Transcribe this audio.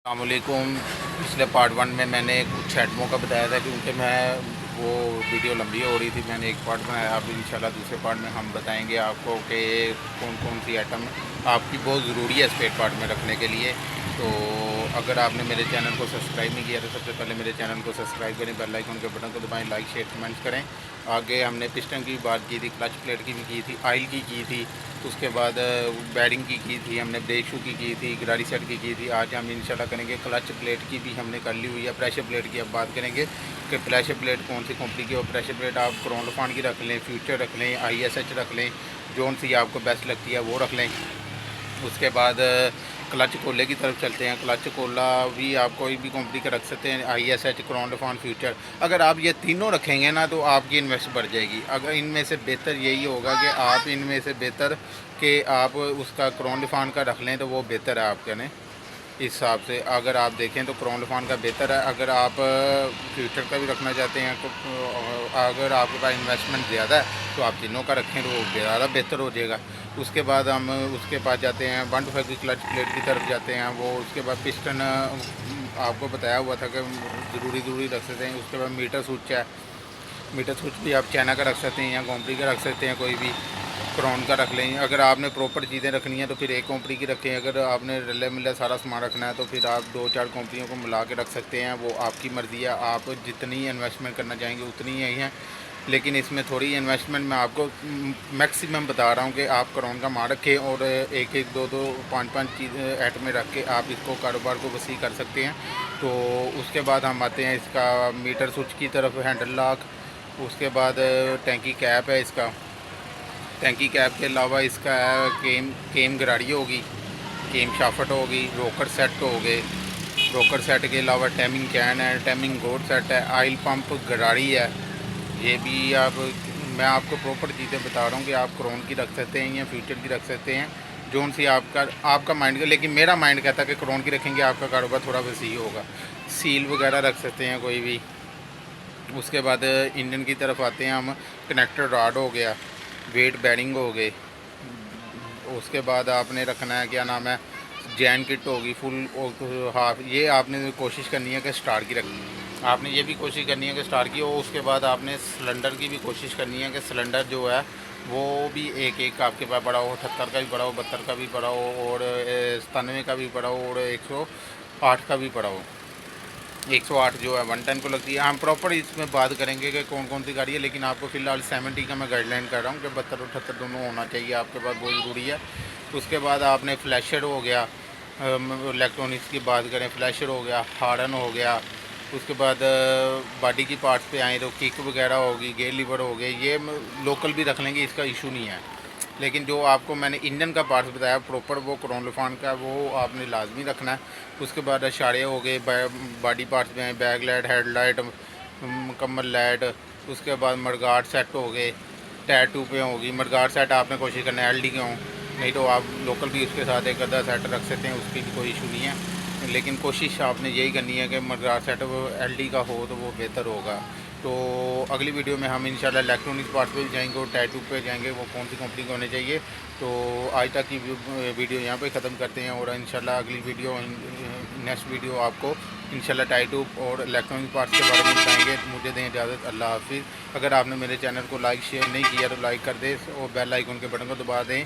अस्सलामुअलैकुम। पिछले part one में मैंने कुछ आइटमों का बताया था क्योंकि मैं वो वीडियो लंबी हो रही थी। मैंने एक पार्ट बनाया, अब इंशाल्लाह दूसरे पार्ट में हम बताएंगे आपको कि कौन कौन सी आइटम आपकी बहुत ज़रूरी है स्पेयर पार्ट में रखने के लिए। तो अगर आपने मेरे चैनल को सब्सक्राइब नहीं किया तो सबसे पहले मेरे चैनल को सब्सक्राइब करें, बेल आइकन के बटन को दबाएं, लाइक शेयर कमेंट्स करें। आगे हमने पिस्टन की बात की थी, क्लच प्लेट की भी की थी, ऑयल की थी, उसके बाद बैरिंग की थी, हमने ब्रेक शू की थी, गरारी सेट की थी। आज हम इंशाल्लाह करेंगे क्लच प्लेट की भी हमने कर ली हुई है। प्रेशर प्लेट की अब बात करेंगे कि प्रेशर प्लेट कौन सी कंपनी की हो। प्रेशर प्लेट आप क्रोनोफॉन की रख लें, फ्यूचर रख लें, ISH रख लें, जोन सी आपको बेस्ट लगती है वो रख लें। उसके बाद क्लच कोले की तरफ चलते हैं। क्लच कोला भी आप कोई भी कंपनी का रख सकते हैं, ISH, क्रोनोफॉन, फ्यूचर। अगर आप ये तीनों रखेंगे ना तो आपकी इन्वेस्ट बढ़ जाएगी। अगर इनमें से बेहतर यही होगा कि आप इनमें से बेहतर कि आप उसका क्रोनोफॉन का रख लें तो वो बेहतर है आपके ने इस हिसाब से। अगर आप देखें तो क्रोनोफॉन का बेहतर है। अगर आप फ्यूचर का भी रखना चाहते हैं तो अगर आपके पास इन्वेस्टमेंट ज़्यादा है तो आप तीनों का रखें तो वो ज़्यादा बेहतर हो जाएगा। उसके बाद हम उसके पास जाते हैं 125 की क्लच प्लेट की तरफ जाते हैं। वो उसके बाद पिस्टन आपको बताया हुआ था कि ज़रूरी रख सकते हैं। उसके बाद मीटर स्विच है, मीटर स्विच भी आप चाइना का रख सकते हैं या कंपनी का रख सकते हैं, कोई भी क्राउन का रख लें। अगर आपने प्रॉपर चीज़ें रखनी है तो फिर एक कंपनी की रखें। अगर आपने रले मिले सारा सामान रखना है तो फिर आप 2-4 कंपनियों को मिला के रख सकते हैं, वो आपकी मर्ज़ी है। आप जितनी इन्वेस्टमेंट करना चाहेंगे उतनी ही है, लेकिन इसमें थोड़ी इन्वेस्टमेंट मैं आपको मैक्सिमम बता रहा हूँ कि आप क्राउन का माल रखें और एक एक दो दो पाँच पाँच चीज़ आइटमें रख के आप इसको कारोबार को वसी कर सकते हैं। तो उसके बाद हम आते हैं इसका मीटर स्विच की तरफ, हैंडल लॉक। उसके बाद टैंकी कैप है इसका। टैंकी कैप के अलावा इसका है केम गराड़ी होगी, केम शाफट होगी, रोकर सेट हो गए। रोकर सेट के अलावा टैमिंग कैन है, टैमिंग गोड सेट है, ऑयल पंप गराड़ी है। ये भी आप मैं आपको प्रॉपर चीज़ें बता रहा हूँ कि आप क्रोन की रख सकते हैं या फ्यूचर की रख सकते हैं, जोन सी आपका माइंड का। लेकिन मेरा माइंड कहता है कि क्रोन की रखेंगे आपका कारोबार थोड़ा वसी होगा। सील वगैरह रख सकते हैं कोई भी। उसके बाद इंजन की तरफ आते हैं हम। कनेक्टर रॉड हो गया, वेट बैरिंग हो गए। उसके बाद आपने रखना है, क्या नाम है, जैन किट होगी फुल हाफ। ये आपने कोशिश करनी है कि स्टार की रखनी है। आपने ये भी कोशिश करनी है कि स्टार की हो। उसके बाद आपने सिलेंडर की भी कोशिश करनी है कि सिलेंडर जो है वो भी एक एक आपके पास बड़ा हो। 78 का भी बड़ा हो, 72 का भी बड़ा हो, और 97 का भी बड़ा हो, और 108 का भी बड़ा हो। 108 जो है 110 को लगती है। हम प्रॉपर इसमें बात करेंगे कि कौन कौन सी गाड़ी है, लेकिन आपको फ़िलहाल 70 का मैं गाइडलाइन कर रहा हूँ कि 72 और 78 दोनों होना चाहिए आपके पास, बहुत ज़रूरी है। उसके बाद आपने फ्लैशर हो गया, इलेक्ट्रॉनिक्स की बात करें, फ्लैशर हो गया, हार्डन हो गया। उसके बाद बॉडी की पार्ट्स पे आए तो किक वगैरह होगी, गेयर लीवर हो गए, ये लोकल भी रख लेंगे, इसका इशू नहीं है। लेकिन जो आपको मैंने इंजन का पार्ट्स बताया प्रॉपर, वो क्रोनोफॉन का, वो आपने लाजमी रखना है। उसके बाद अशारे हो गए, बॉडी पार्ट्स में बैक लाइट, हेडलाइट, मुकम्मल लाइट। उसके बाद मडगार्ड सेट हो गए, टायर ट्यूबें होगी। मडगार्ड सेट आपने कोशिश करना है LD के हों, नहीं तो आप लोकल भी उसके साथ एक आधा सेट रख सकते हैं, उसकी भी कोई इशू नहीं है। लेकिन कोशिश आपने यही करनी है कि मडगार्ड सेट वो LD का हो तो वो बेहतर होगा। तो अगली वीडियो में हम इंशाल्लाह इलेक्ट्रॉनिक्स पार्ट पे भी जाएंगे और टायर ट्यूब पे जाएंगे, वो कौन सी कंपनी के होने चाहिए। तो आज तक की वीडियो यहाँ पे ख़त्म करते हैं, और इंशाल्लाह अगली वीडियो नेक्स्ट वीडियो आपको इंशाल्लाह टायर ट्यूब और इलेक्ट्रॉनिक पार्ट्स के बारे में बताएंगे। मुझे दें इजाज़त, अल्लाह हाफिज़। अगर आपने मेरे चैनल को लाइक शेयर नहीं किया तो लाइक कर दें और बेल आइकन के बटन को दबा दें